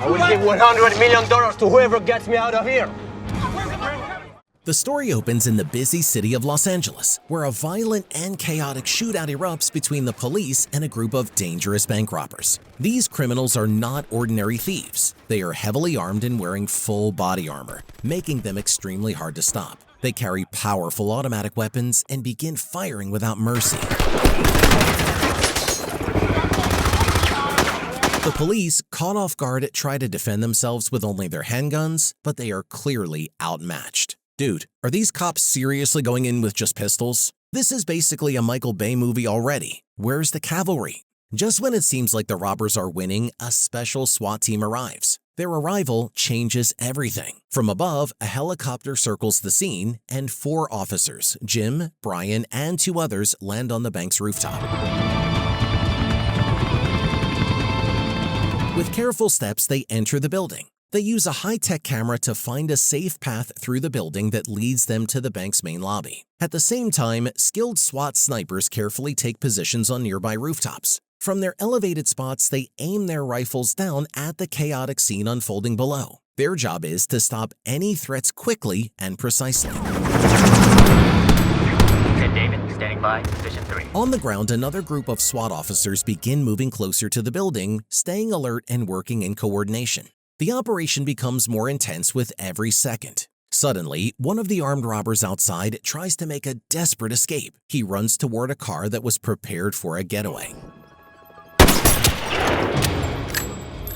I will give $100 million to whoever gets me out of here. The story opens in the busy city of Los Angeles, where a violent and chaotic shootout erupts between the police and a group of dangerous bank robbers. These criminals are not ordinary thieves. They are heavily armed and wearing full body armor, making them extremely hard to stop. They carry powerful automatic weapons and begin firing without mercy. The police, caught off guard, try to defend themselves with only their handguns, but they are clearly outmatched. Dude, are these cops seriously going in with just pistols? This is basically a Michael Bay movie already. Where's the cavalry? Just when it seems like the robbers are winning, a special SWAT team arrives. Their arrival changes everything. From above, a helicopter circles the scene, and 4 officers, Jim, Brian, and 2 others, land on the bank's rooftop. With careful steps, they enter the building. They use a high-tech camera to find a safe path through the building that leads them to the bank's main lobby. At the same time, skilled SWAT snipers carefully take positions on nearby rooftops. From their elevated spots, they aim their rifles down at the chaotic scene unfolding below. Their job is to stop any threats quickly and precisely. David, standing by, position 3. On the ground, another group of SWAT officers begin moving closer to the building, staying alert and working in coordination. The operation becomes more intense with every second. Suddenly, one of the armed robbers outside tries to make a desperate escape. He runs toward a car that was prepared for a getaway.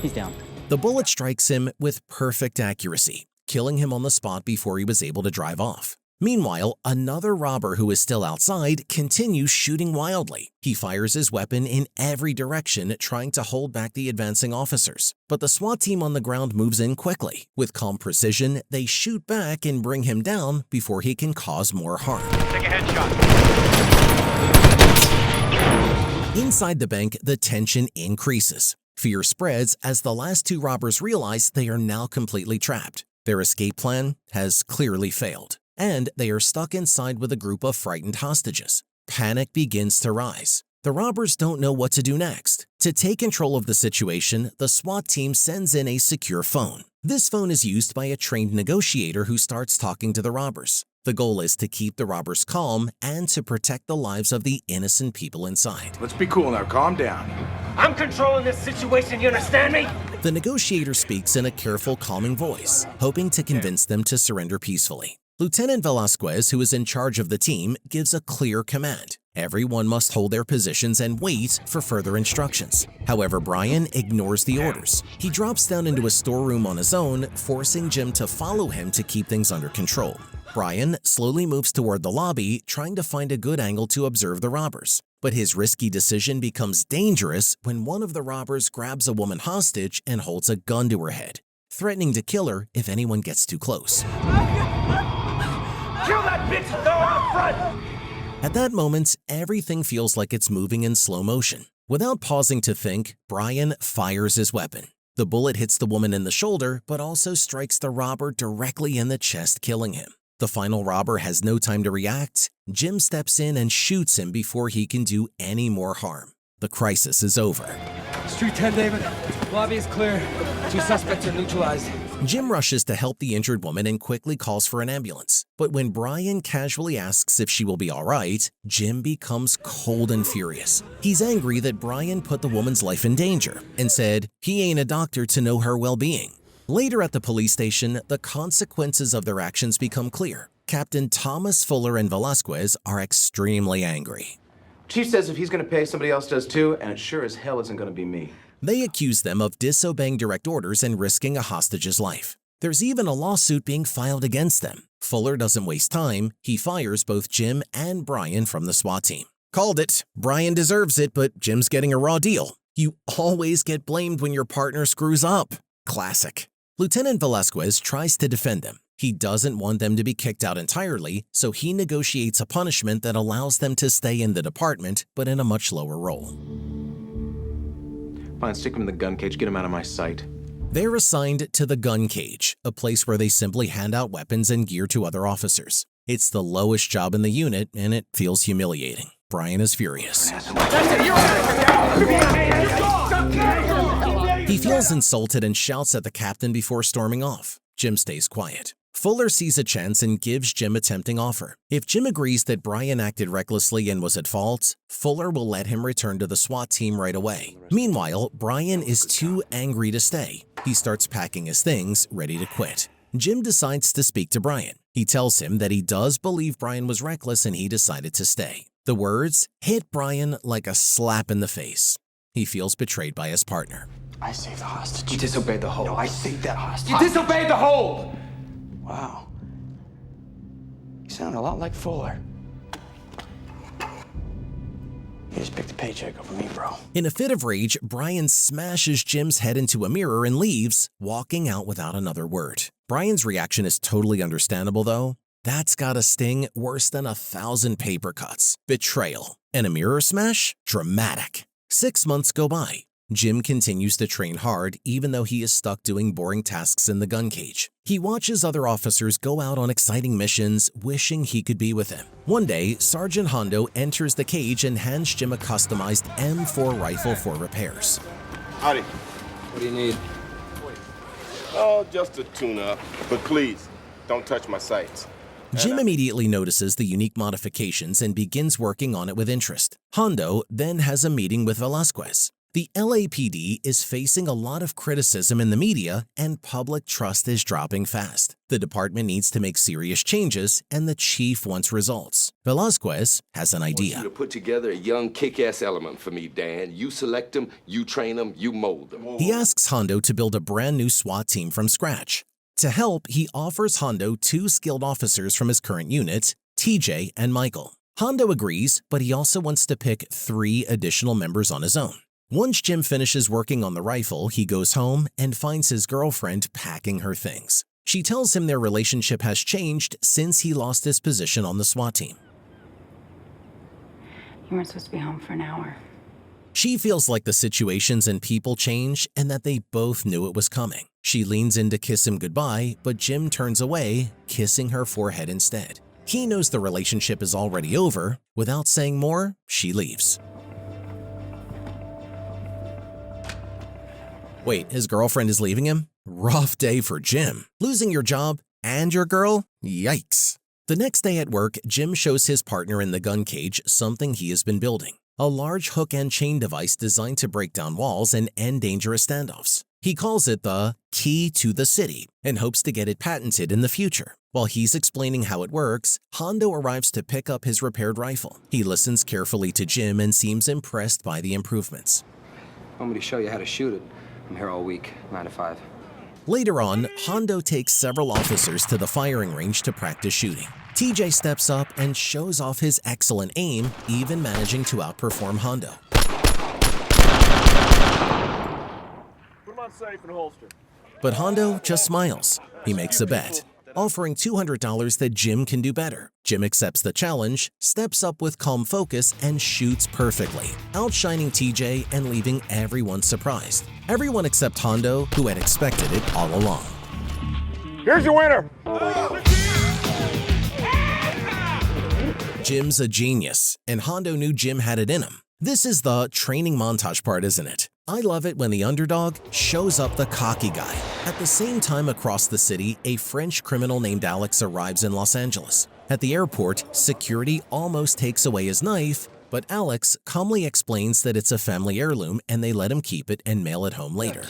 He's down. The bullet strikes him with perfect accuracy, killing him on the spot before he was able to drive off. Meanwhile, another robber who is still outside continues shooting wildly. He fires his weapon in every direction, trying to hold back the advancing officers. But the SWAT team on the ground moves in quickly. With calm precision, they shoot back and bring him down before he can cause more harm. Take a headshot. Inside the bank, the tension increases. Fear spreads as the last 2 robbers realize they are now completely trapped. Their escape plan has clearly failed, and they are stuck inside with a group of frightened hostages. Panic begins to rise. The robbers don't know what to do next. To take control of the situation, the SWAT team sends in a secure phone. This phone is used by a trained negotiator who starts talking to the robbers. The goal is to keep the robbers calm and to protect the lives of the innocent people inside. Let's be cool now, calm down. I'm controlling this situation, you understand me? The negotiator speaks in a careful, calming voice, hoping to convince them to surrender peacefully. Lieutenant Velasquez, who is in charge of the team, gives a clear command. Everyone must hold their positions and wait for further instructions. However, Brian ignores the orders. He drops down into a storeroom on his own, forcing Jim to follow him to keep things under control. Brian slowly moves toward the lobby, trying to find a good angle to observe the robbers. But his risky decision becomes dangerous when one of the robbers grabs a woman hostage and holds a gun to her head, threatening to kill her if anyone gets too close. Kill that bitch! Throw her up front! At that moment, everything feels like it's moving in slow motion. Without pausing to think, Brian fires his weapon. The bullet hits the woman in the shoulder, but also strikes the robber directly in the chest, killing him. The final robber has no time to react. Jim steps in and shoots him before he can do any more harm. The crisis is over. Street 10, David. Lobby is clear. 2 suspects are neutralized. Jim rushes to help the injured woman and quickly calls for an ambulance. But when Brian casually asks if she will be all right, Jim becomes cold and furious. He's angry that Brian put the woman's life in danger and said he ain't a doctor to know her well-being. Later at the police station, the consequences of their actions become clear. Captain Thomas Fuller and Velasquez are extremely angry. Chief says if he's gonna pay, somebody else does too, and it sure as hell isn't gonna be me. They accuse them of disobeying direct orders and risking a hostage's life. There's even a lawsuit being filed against them. Fuller doesn't waste time. He fires both Jim and Brian from the SWAT team. Called it. Brian deserves it, but Jim's getting a raw deal. You always get blamed when your partner screws up. Classic. Lieutenant Velasquez tries to defend them. He doesn't want them to be kicked out entirely, so he negotiates a punishment that allows them to stay in the department, but in a much lower role. Fine, stick him in the gun cage, get him out of my sight. They're assigned to the gun cage, a place where they simply hand out weapons and gear to other officers. It's the lowest job in the unit, and it feels humiliating. Brian is furious. That's it, you're out of here! He feels insulted and shouts at the captain before storming off. Jim stays quiet. Fuller sees a chance and gives Jim a tempting offer. If Jim agrees that Brian acted recklessly and was at fault, Fuller will let him return to the SWAT team right away. Meanwhile, Brian is too angry to stay. He starts packing his things, ready to quit. Jim decides to speak to Brian. He tells him that he does believe Brian was reckless and he decided to stay. The words hit Brian like a slap in the face. He feels betrayed by his partner. I saved the hostage. You disobeyed the hold. No, I saved that hostage. You disobeyed the hold! Wow. You sound a lot like Fuller. You just picked a paycheck over me, bro. In a fit of rage, Brian smashes Jim's head into a mirror and leaves, walking out without another word. Brian's reaction is totally understandable, though. That's gotta sting worse than 1,000 paper cuts. Betrayal. And a mirror smash? Dramatic. 6 months go by. Jim continues to train hard even though he is stuck doing boring tasks in the gun cage. He watches other officers go out on exciting missions, wishing he could be with him. One day, Sergeant Hondo enters the cage and hands Jim a customized M4 rifle for repairs. Howdy. What do you need? Oh, just a tune-up. But please, don't touch my sights. Jim immediately notices the unique modifications and begins working on it with interest. Hondo then has a meeting with Velasquez. The LAPD is facing a lot of criticism in the media and public trust is dropping fast. The department needs to make serious changes and the chief wants results. Velasquez has an I want you idea. to put together a young kick-ass element for me, Dan. You select them, you train them, you mold them. He asks Hondo to build a brand new SWAT team from scratch. To help, he offers Hondo 2 skilled officers from his current unit, TJ and Michael. Hondo agrees, but he also wants to pick 3 additional members on his own. Once Jim finishes working on the rifle, he goes home and finds his girlfriend packing her things. She tells him their relationship has changed since he lost his position on the SWAT team. You weren't supposed to be home for an hour. She feels like the situations and people change and that they both knew it was coming. She leans in to kiss him goodbye, but Jim turns away, kissing her forehead instead. He knows the relationship is already over. Without saying more, she leaves. Wait, his girlfriend is leaving him? Rough day for Jim. Losing your job and your girl? Yikes. The next day at work, Jim shows his partner in the gun cage something he has been building. A large hook and chain device designed to break down walls and end dangerous standoffs. He calls it the key to the city and hopes to get it patented in the future. While he's explaining how it works, Hondo arrives to pick up his repaired rifle. He listens carefully to Jim and seems impressed by the improvements. Want me to show you how to shoot it? I'm here all week, 9 to 5. Later on, Hondo takes several officers to the firing range to practice shooting. TJ steps up and shows off his excellent aim, even managing to outperform Hondo. Put them on safe and holster. But Hondo just smiles. He makes a bet, offering $200 that Jim can do better. Jim accepts the challenge, steps up with calm focus, and shoots perfectly, outshining TJ and leaving everyone surprised. Everyone except Hondo, who had expected it all along. Here's your winner. Jim's a genius, and Hondo knew Jim had it in him. This is the training montage part, isn't it? I love it when the underdog shows up the cocky guy. At the same time across the city, a French criminal named Alex arrives in Los Angeles. At the airport, security almost takes away his knife, but Alex calmly explains that it's a family heirloom and they let him keep it and mail it home later.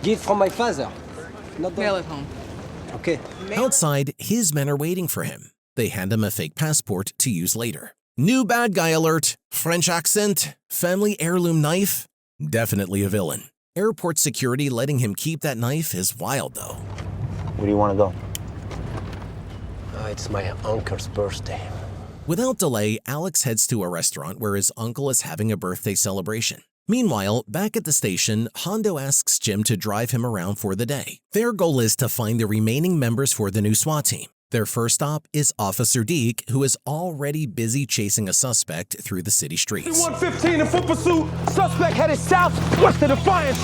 Gift from my father. Mail it home. Okay. Outside, his men are waiting for him. They hand him a fake passport to use later. New bad guy alert. French accent. Family heirloom knife. Definitely a villain. Airport security letting him keep that knife is wild, though. Where do you want to go? It's my uncle's birthday. Without delay, Alex heads to a restaurant where his uncle is having a birthday celebration. Meanwhile, back at the station, Hondo asks Jim to drive him around for the day. Their goal is to find the remaining members for the new SWAT team. Their first stop is Officer Deke, who is already busy chasing a suspect through the city streets. 115 in full pursuit. Suspect headed south, west of Defiance.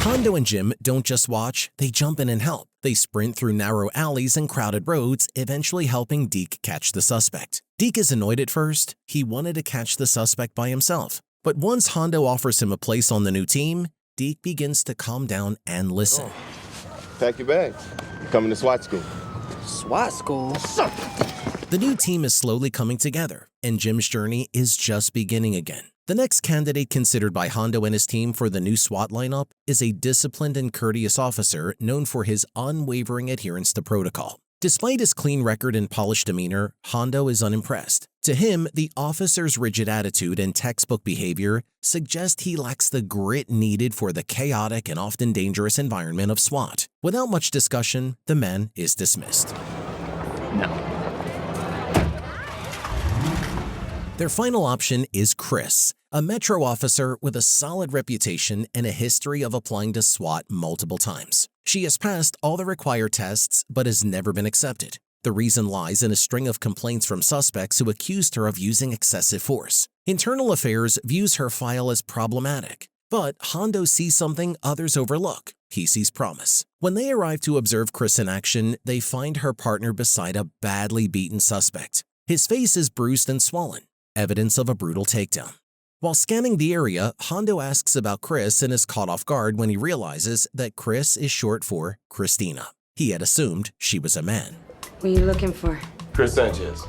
Hondo and Jim don't just watch, they jump in and help. They sprint through narrow alleys and crowded roads, eventually helping Deke catch the suspect. Deke is annoyed at first. He wanted to catch the suspect by himself. But once Hondo offers him a place on the new team, Deke begins to calm down and listen. Pack your bags. You're coming to SWAT school. SWAT school? The new team is slowly coming together, and Jim's journey is just beginning again. The next candidate considered by Hondo and his team for the new SWAT lineup is a disciplined and courteous officer known for his unwavering adherence to protocol. Despite his clean record and polished demeanor, Hondo is unimpressed. To him, the officer's rigid attitude and textbook behavior suggest he lacks the grit needed for the chaotic and often dangerous environment of SWAT. Without much discussion, the man is dismissed. No. Their final option is Chris, a Metro officer with a solid reputation and a history of applying to SWAT multiple times. She has passed all the required tests but has never been accepted. The reason lies in a string of complaints from suspects who accused her of using excessive force. Internal Affairs views her file as problematic, but Hondo sees something others overlook. He sees promise. When they arrive to observe Chris in action, they find her partner beside a badly beaten suspect. His face is bruised and swollen, evidence of a brutal takedown. While scanning the area, Hondo asks about Chris and is caught off guard when he realizes that Chris is short for Christina. He had assumed she was a man. What are you looking for? Chris Sanchez.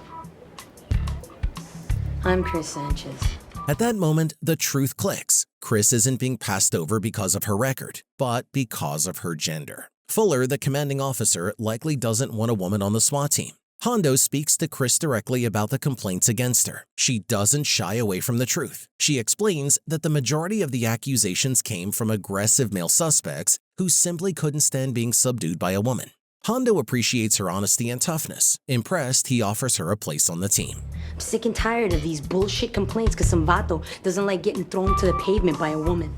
I'm Chris Sanchez. At that moment, the truth clicks. Chris isn't being passed over because of her record, but because of her gender. Fuller, the commanding officer, likely doesn't want a woman on the SWAT team. Hondo speaks to Chris directly about the complaints against her. She doesn't shy away from the truth. She explains that the majority of the accusations came from aggressive male suspects who simply couldn't stand being subdued by a woman. Hondo appreciates her honesty and toughness. Impressed, he offers her a place on the team. I'm sick and tired of these bullshit complaints because some vato doesn't like getting thrown to the pavement by a woman.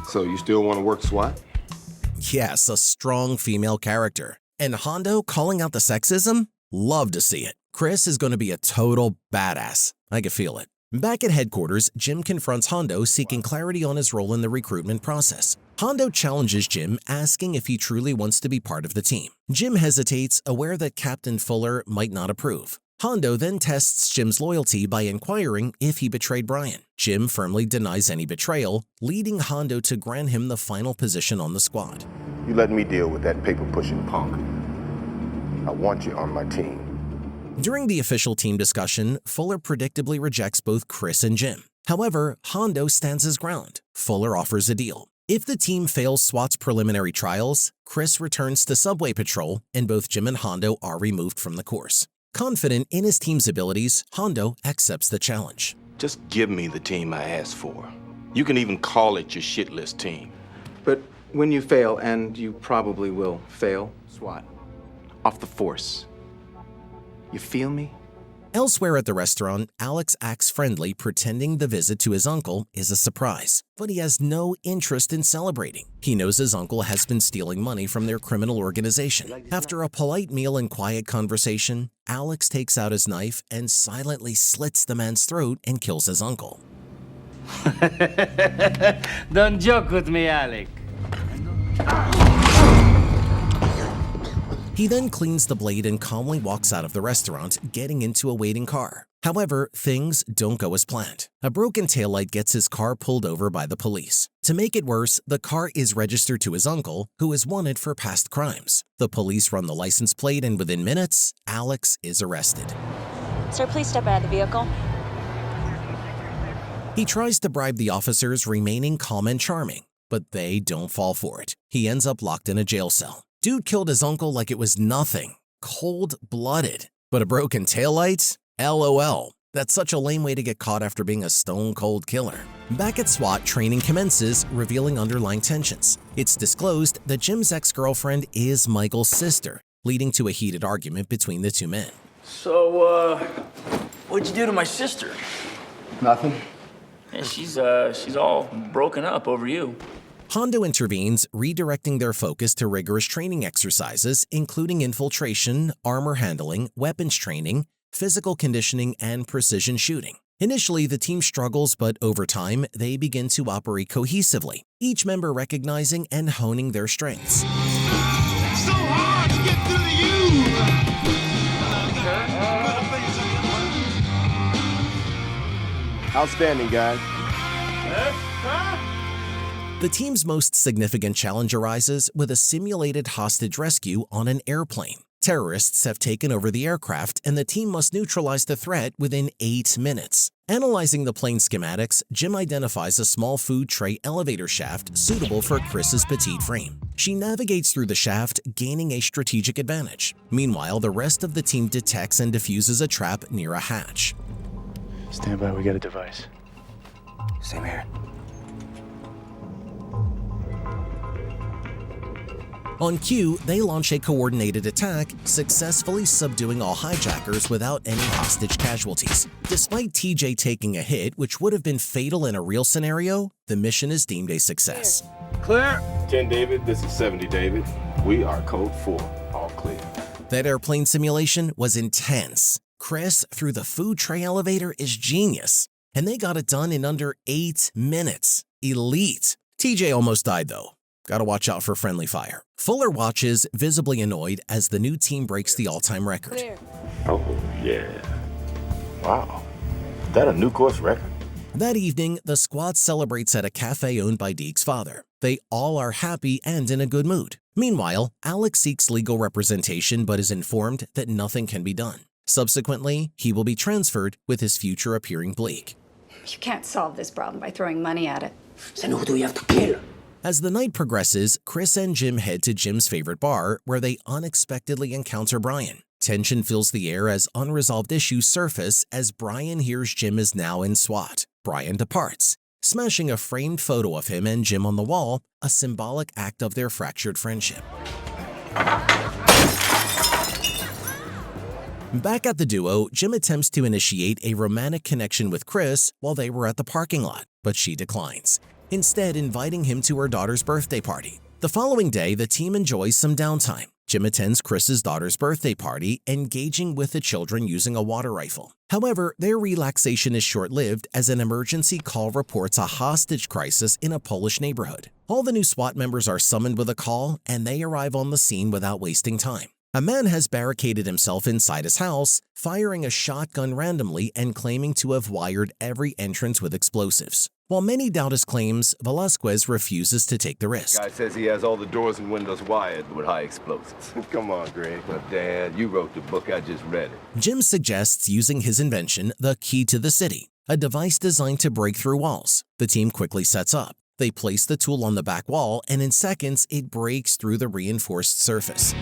So you still want to work SWAT? Yes, a strong female character. And Hondo calling out the sexism? Love to see it. Chris is going to be a total badass. I can feel it. Back at headquarters, Jim confronts Hondo seeking clarity on his role in the recruitment process. Hondo challenges Jim, asking if he truly wants to be part of the team. Jim hesitates, aware that Captain Fuller might not approve. Hondo then tests Jim's loyalty by inquiring if he betrayed Brian. Jim firmly denies any betrayal, leading Hondo to grant him the final position on the squad. You let me deal with that paper-pushing punk. I want you on my team. During the official team discussion, Fuller predictably rejects both Chris and Jim. However, Hondo stands his ground. Fuller offers a deal. If the team fails SWAT's preliminary trials, Chris returns to subway patrol, and both Jim and Hondo are removed from the course. Confident in his team's abilities, Hondo accepts the challenge. Just give me the team I asked for. You can even call it your shit list team. But when you fail, and you probably will fail, SWAT, off the force. You feel me? Elsewhere at the restaurant, Alex acts friendly, pretending the visit to his uncle is a surprise. But he has no interest in celebrating. He knows his uncle has been stealing money from their criminal organization. After a polite meal and quiet conversation, Alex takes out his knife and silently slits the man's throat and kills his uncle. Don't joke with me, Alec. He then cleans the blade and calmly walks out of the restaurant, getting into a waiting car. However, things don't go as planned. A broken taillight gets his car pulled over by the police. To make it worse, the car is registered to his uncle, who is wanted for past crimes. The police run the license plate, and within minutes, Alex is arrested. Sir, please step out of the vehicle. He tries to bribe the officers, remaining calm and charming, but they don't fall for it. He ends up locked in a jail cell. Dude killed his uncle like it was nothing. Cold-blooded. But a broken taillight? LOL. That's such a lame way to get caught after being a stone-cold killer. Back at SWAT, training commences, revealing underlying tensions. It's disclosed that Jim's ex-girlfriend is Michael's sister, leading to a heated argument between the two men. So, what'd you do to my sister? Nothing. Yeah, she's all broken up over you. Hondo intervenes, redirecting their focus to rigorous training exercises, including infiltration, armor handling, weapons training, physical conditioning, and precision shooting. Initially, the team struggles, but over time, they begin to operate cohesively, each member recognizing and honing their strengths. So hard to get through to you! Outstanding, guys. The team's most significant challenge arises with a simulated hostage rescue on an airplane. Terrorists have taken over the aircraft, and the team must neutralize the threat within 8 minutes. Analyzing the plane schematics, Jim identifies a small food tray elevator shaft suitable for Chris's petite frame. She navigates through the shaft, gaining a strategic advantage. Meanwhile, the rest of the team detects and defuses a trap near a hatch. Stand by, we got a device. Same here. On cue, they launch a coordinated attack, successfully subduing all hijackers without any hostage casualties. Despite TJ taking a hit, which would have been fatal in a real scenario, the mission is deemed a success. Clear. 10 David, this is 70 David. We are code 4, all clear. That airplane simulation was intense. Chris, through the food tray elevator, is genius. And they got it done in under 8 minutes. Elite. TJ almost died though. Gotta watch out for friendly fire. Fuller watches, visibly annoyed, as the new team breaks the all-time record. Oh, yeah. Wow. Is that a new course record? That evening, the squad celebrates at a cafe owned by Deke's father. They all are happy and in a good mood. Meanwhile, Alex seeks legal representation but is informed that nothing can be done. Subsequently, he will be transferred, with his future appearing bleak. You can't solve this problem by throwing money at it. Then who do we have to kill? As the night progresses, Chris and Jim head to Jim's favorite bar, where they unexpectedly encounter Brian. Tension fills the air as unresolved issues surface as Brian hears Jim is now in SWAT. Brian departs, smashing a framed photo of him and Jim on the wall, a symbolic act of their fractured friendship. Back at the duo, Jim attempts to initiate a romantic connection with Chris while they were at the parking lot, but she declines, instead inviting him to her daughter's birthday party. The following day, the team enjoys some downtime. Jim attends Chris's daughter's birthday party, engaging with the children using a water rifle. However, their relaxation is short-lived as an emergency call reports a hostage crisis in a Polish neighborhood. All the new SWAT members are summoned with a call, and they arrive on the scene without wasting time. A man has barricaded himself inside his house, firing a shotgun randomly and claiming to have wired every entrance with explosives. While many doubt his claims, Velasquez refuses to take the risk. Guy says he has all the doors and windows wired with high explosives. Come on, Greg. But Dad, you wrote the book, I just read it. Jim suggests using his invention, the key to the city, a device designed to break through walls. The team quickly sets up. They place the tool on the back wall, and in seconds, it breaks through the reinforced surface.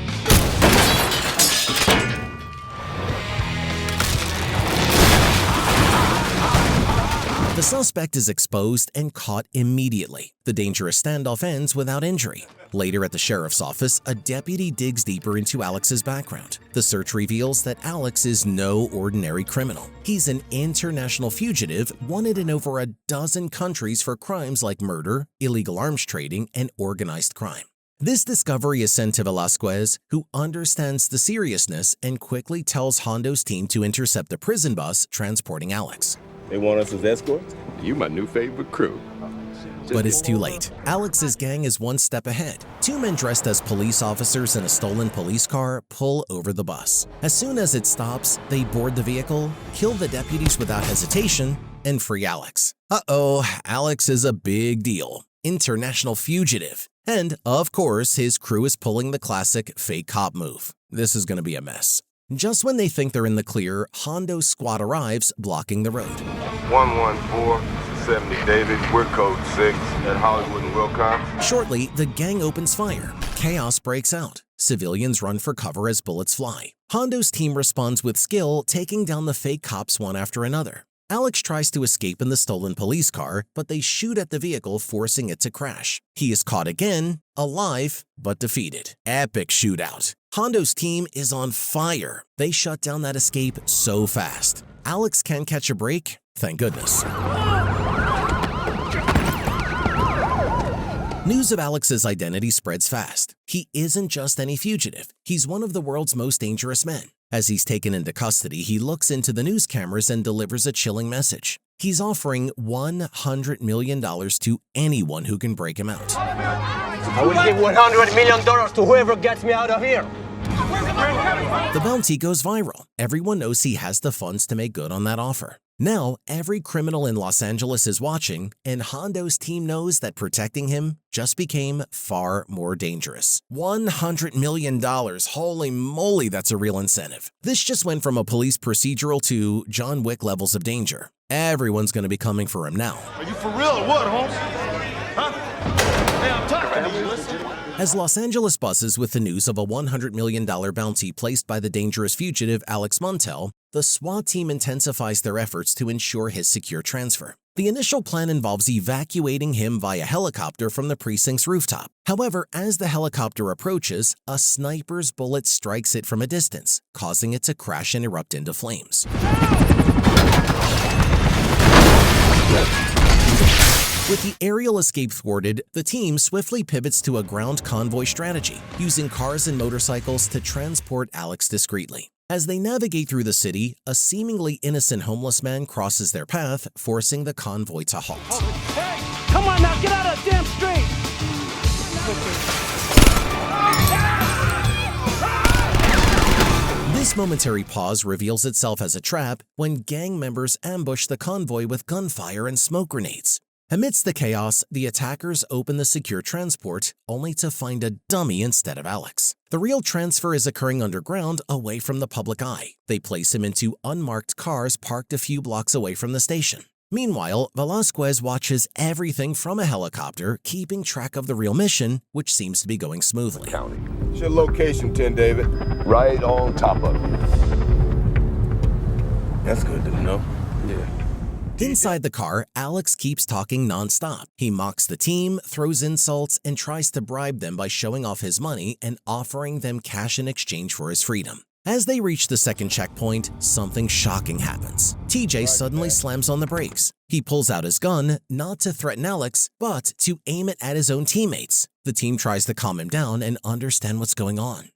The suspect is exposed and caught immediately. The dangerous standoff ends without injury. Later at the sheriff's office, a deputy digs deeper into Alex's background. The search reveals that Alex is no ordinary criminal. He's an international fugitive wanted in over a dozen countries for crimes like murder, illegal arms trading, and organized crime. This discovery is sent to Velasquez, who understands the seriousness and quickly tells Hondo's team to intercept the prison bus transporting Alex. They want us as escorts? You my new favorite crew. But it's too late. Alex's gang is one step ahead. Two men dressed as police officers in a stolen police car pull over the bus. As soon as it stops, they board the vehicle, kill the deputies without hesitation, and free Alex. Uh-oh, Alex is a big deal. International fugitive. And, of course, his crew is pulling the classic fake cop move. This is going to be a mess. Just when they think they're in the clear, Hondo's squad arrives, blocking the road. 114, 70 David, we're code 6 at Hollywood and Wilcox. Shortly, the gang opens fire. Chaos breaks out. Civilians run for cover as bullets fly. Hondo's team responds with skill, taking down the fake cops one after another. Alex tries to escape in the stolen police car, but they shoot at the vehicle, forcing it to crash. He is caught again, alive, but defeated. Epic shootout. Hondo's team is on fire. They shut down that escape so fast. Alex can't catch a break, thank goodness. News of Alex's identity spreads fast. He isn't just any fugitive. He's one of the world's most dangerous men. As he's taken into custody, he looks into the news cameras and delivers a chilling message. He's offering $100 million to anyone who can break him out. I will give $100 million to whoever gets me out of here. The bounty goes viral. Everyone knows he has the funds to make good on that offer. Now, every criminal in Los Angeles is watching, and Hondo's team knows that protecting him just became far more dangerous. $100 million, holy moly, that's a real incentive. This just went from a police procedural to John Wick levels of danger. Everyone's gonna be coming for him now. Are you for real or what, Holmes? Huh? Hey, I'm talking to you. Listen. As Los Angeles buzzes with the news of a $100 million bounty placed by the dangerous fugitive Alex Montel, the SWAT team intensifies their efforts to ensure his secure transfer. The initial plan involves evacuating him via helicopter from the precinct's rooftop. However, as the helicopter approaches, a sniper's bullet strikes it from a distance, causing it to crash and erupt into flames. With the aerial escape thwarted, the team swiftly pivots to a ground convoy strategy, using cars and motorcycles to transport Alex discreetly. As they navigate through the city, a seemingly innocent homeless man crosses their path, forcing the convoy to halt. Hey, come on now, get out of the damn street! This momentary pause reveals itself as a trap when gang members ambush the convoy with gunfire and smoke grenades. Amidst the chaos, the attackers open the secure transport, only to find a dummy instead of Alex. The real transfer is occurring underground, away from the public eye. They place him into unmarked cars parked a few blocks away from the station. Meanwhile, Velasquez watches everything from a helicopter, keeping track of the real mission, which seems to be going smoothly. What's your location, 10 David? Right on top of it. That's good to know. Yeah. Inside the car, Alex keeps talking nonstop. He mocks the team, throws insults, and tries to bribe them by showing off his money and offering them cash in exchange for his freedom. As they reach the second checkpoint, something shocking happens. TJ suddenly slams on the brakes. He pulls out his gun, not to threaten Alex, but to aim it at his own teammates. The team tries to calm him down and understand what's going on.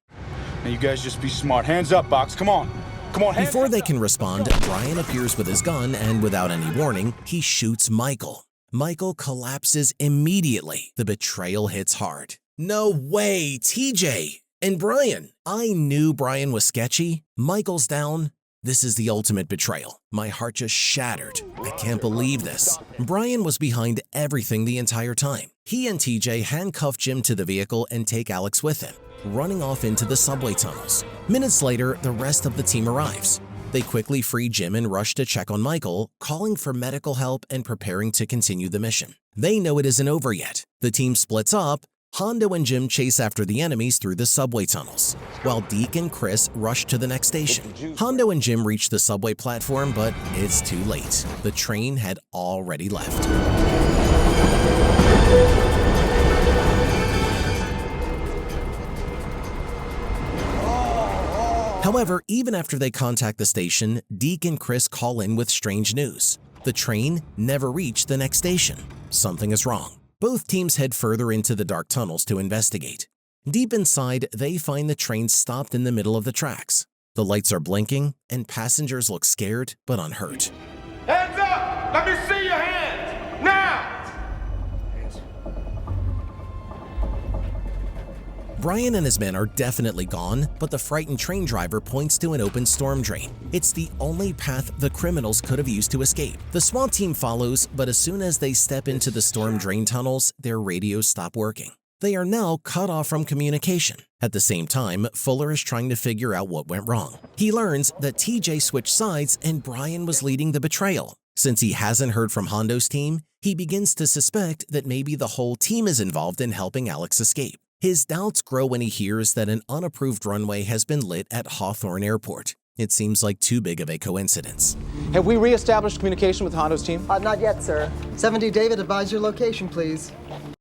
Now you guys just be smart. Hands up, Box. Come on. Come on, hands Before they up. can respond, Brian appears with his gun and without any warning, he shoots Michael. Michael collapses immediately. The betrayal hits hard. No way, TJ! And Brian. I knew Brian was sketchy. Michael's down. This is the ultimate betrayal. My heart just shattered. I can't believe this. Brian was behind everything the entire time. He and TJ handcuff Jim to the vehicle and take Alex with him, running off into the subway tunnels. Minutes later, the rest of the team arrives. They quickly free Jim and rush to check on Michael, calling for medical help and preparing to continue the mission. They know it isn't over yet. The team splits up. Hondo and Jim chase after the enemies through the subway tunnels, while Deke and Chris rush to the next station. Hondo and Jim reach the subway platform, but it's too late. The train had already left. However, even after they contact the station, Deke and Chris call in with strange news. The train never reached the next station. Something is wrong. Both teams head further into the dark tunnels to investigate. Deep inside, they find the train stopped in the middle of the tracks. The lights are blinking, and passengers look scared but unhurt. Hands up! Let me see your hands! Now! Brian and his men are definitely gone, but the frightened train driver points to an open storm drain. It's the only path the criminals could have used to escape. The SWAT team follows, but as soon as they step into the storm drain tunnels, their radios stop working. They are now cut off from communication. At the same time, Fuller is trying to figure out what went wrong. He learns that TJ switched sides and Brian was leading the betrayal. Since he hasn't heard from Hondo's team, he begins to suspect that maybe the whole team is involved in helping Alex escape. His doubts grow when he hears that an unapproved runway has been lit at Hawthorne Airport. It seems like too big of a coincidence. Have we reestablished communication with Hondo's team? Not yet, sir. 70 David, advise your location, please.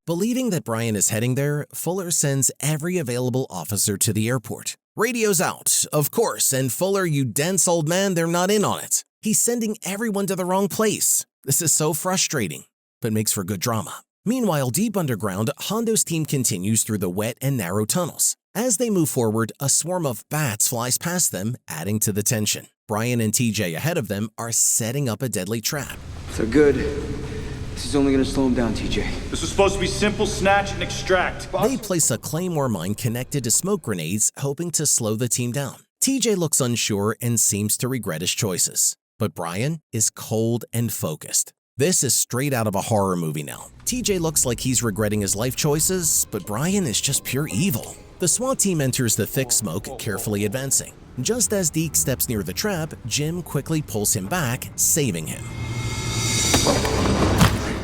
Believing that Brian is heading there, Fuller sends every available officer to the airport. Radio's out, of course, and Fuller, you dense old man, they're not in on it. He's sending everyone to the wrong place. This is so frustrating, but makes for good drama. Meanwhile, deep underground, Hondo's team continues through the wet and narrow tunnels. As they move forward, a swarm of bats flies past them, adding to the tension. Brian and TJ ahead of them are setting up a deadly trap. So good. This is only gonna slow him down, TJ. This was supposed to be simple snatch and extract. They place a claymore mine connected to smoke grenades, hoping to slow the team down. TJ looks unsure and seems to regret his choices. but Brian is cold and focused. This is straight out of a horror movie now. TJ looks like he's regretting his life choices, but Brian is just pure evil. The SWAT team enters the thick smoke, carefully advancing. Just as Deke steps near the trap, Jim quickly pulls him back, saving him.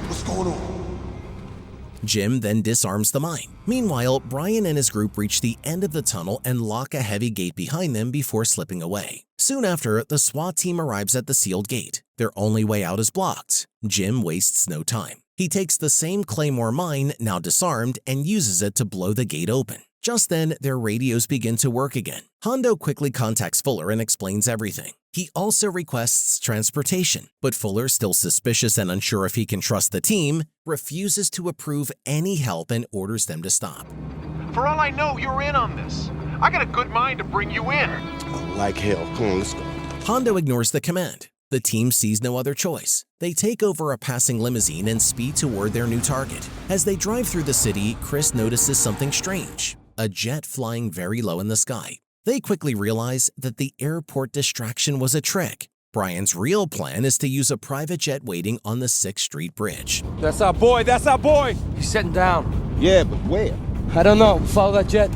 What's going on? Jim then disarms the mine. Meanwhile, Brian and his group reach the end of the tunnel and lock a heavy gate behind them before slipping away. Soon after, the SWAT team arrives at the sealed gate. Their only way out is blocked. Jim wastes no time. He takes the same Claymore mine, now disarmed, and uses it to blow the gate open. Just then, their radios begin to work again. Hondo quickly contacts Fuller and explains everything. He also requests transportation, but Fuller, still suspicious and unsure if he can trust the team, refuses to approve any help and orders them to stop. For all I know, you're in on this. I got a good mind to bring you in. Like hell. Come on, let's go. Hondo ignores the command. The team sees no other choice. They take over a passing limousine and speed toward their new target. As they drive through the city, Chris notices something strange: a jet flying very low in the sky. They quickly realize that the airport distraction was a trick. Brian's real plan is to use a private jet waiting on the 6th Street Bridge. That's our boy, that's our boy! He's setting down. Yeah, but where? I don't know. Follow that jet.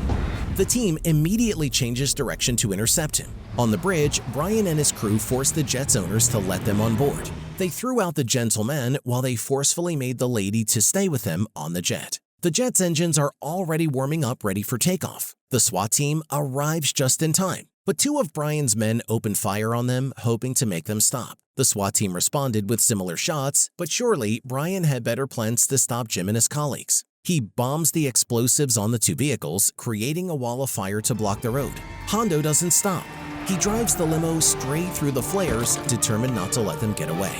The team immediately changes direction to intercept him. On the bridge, Brian and his crew forced the jet's owners to let them on board. They threw out the gentleman while they forcefully made the lady to stay with them on the jet. The jet's engines are already warming up, ready for takeoff. The SWAT team arrives just in time, but 2 of Brian's men open fire on them, hoping to make them stop. The SWAT team responded with similar shots, but surely Brian had better plans to stop Jim and his colleagues. He bombs the explosives on the 2 vehicles, creating a wall of fire to block the road. Hondo doesn't stop. He drives the limo straight through the flares, determined not to let them get away.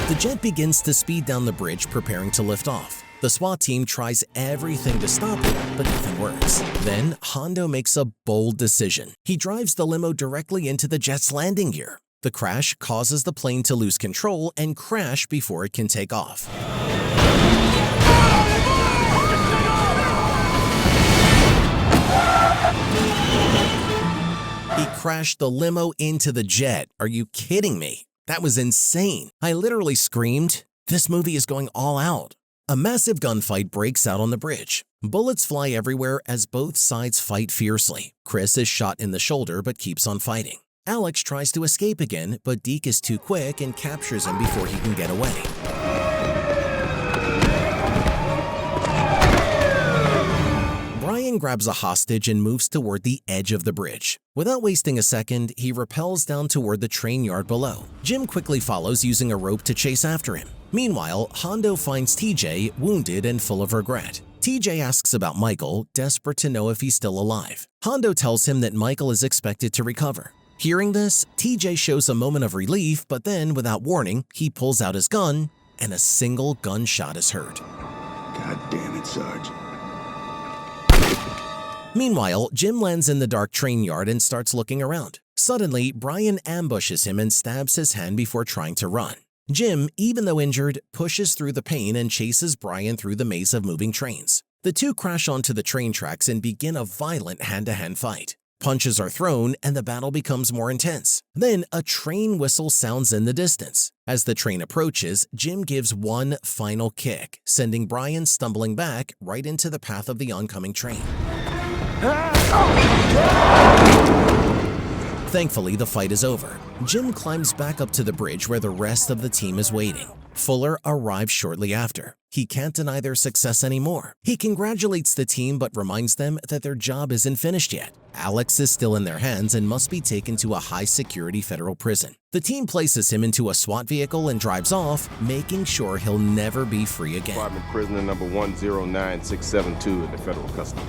The jet begins to speed down the bridge, preparing to lift off. The SWAT team tries everything to stop it, but nothing works. Then, Hondo makes a bold decision. He drives the limo directly into the jet's landing gear. The crash causes the plane to lose control and crash before it can take off. He crashed the limo into the jet. Are you kidding me? That was insane. I literally screamed, "This movie is going all out." A massive gunfight breaks out on the bridge. Bullets fly everywhere as both sides fight fiercely. Chris is shot in the shoulder but keeps on fighting. Alex tries to escape again, but Deke is too quick and captures him before he can get away. Brian grabs a hostage and moves toward the edge of the bridge. Without wasting a second, he rappels down toward the train yard below. Jim quickly follows, using a rope to chase after him. Meanwhile, Hondo finds TJ wounded and full of regret. TJ asks about Michael, desperate to know if he's still alive. Hondo tells him that Michael is expected to recover. Hearing this, TJ shows a moment of relief, but then, without warning, he pulls out his gun, and a single gunshot is heard. God damn it, Sarge. Meanwhile, Jim lands in the dark train yard and starts looking around. Suddenly, Brian ambushes him and stabs his hand before trying to run. Jim, even though injured, pushes through the pain and chases Brian through the maze of moving trains. The two crash onto the train tracks and begin a violent hand-to-hand fight. Punches are thrown and the battle becomes more intense. Then a train whistle sounds in the distance. As the train approaches, Jim gives one final kick, sending Brian stumbling back right into the path of the oncoming train. Thankfully, the fight is over. Jim climbs back up to the bridge where the rest of the team is waiting. Fuller arrives shortly after. He can't deny their success anymore. He congratulates the team but reminds them that their job isn't finished yet. Alex is still in their hands and must be taken to a high-security federal prison. The team places him into a SWAT vehicle and drives off, making sure he'll never be free again. Department prisoner number 109672 in the federal custody.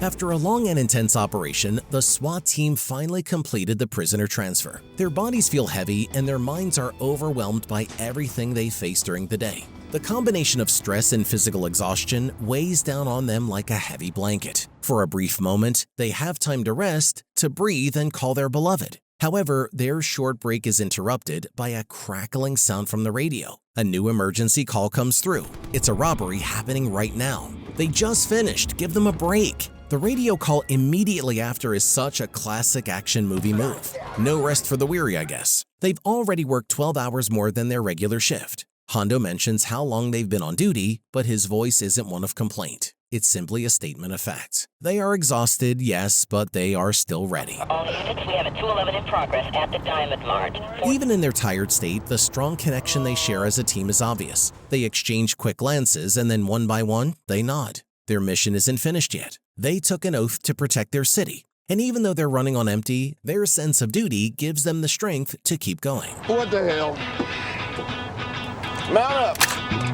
After a long and intense operation, the SWAT team finally completed the prisoner transfer. Their bodies feel heavy and their minds are overwhelmed by everything they face during the day. The combination of stress and physical exhaustion weighs down on them like a heavy blanket. For a brief moment, they have time to rest, to breathe, and call their beloved. However, their short break is interrupted by a crackling sound from the radio. A new emergency call comes through. It's a robbery happening right now. They just finished. Give them a break. The radio call immediately after is such a classic action movie move. No rest for the weary, I guess. They've already worked 12 hours more than their regular shift. Hondo mentions how long they've been on duty, but his voice isn't one of complaint. It's simply a statement of fact. They are exhausted, yes, but they are still ready. All units, we have a 211 in progress at the Diamond Mart. Even in their tired state, the strong connection they share as a team is obvious. They exchange quick glances, and then one by one, they nod. Their mission isn't finished yet. They took an oath to protect their city. And even though they're running on empty, their sense of duty gives them the strength to keep going. What the hell? Mount up.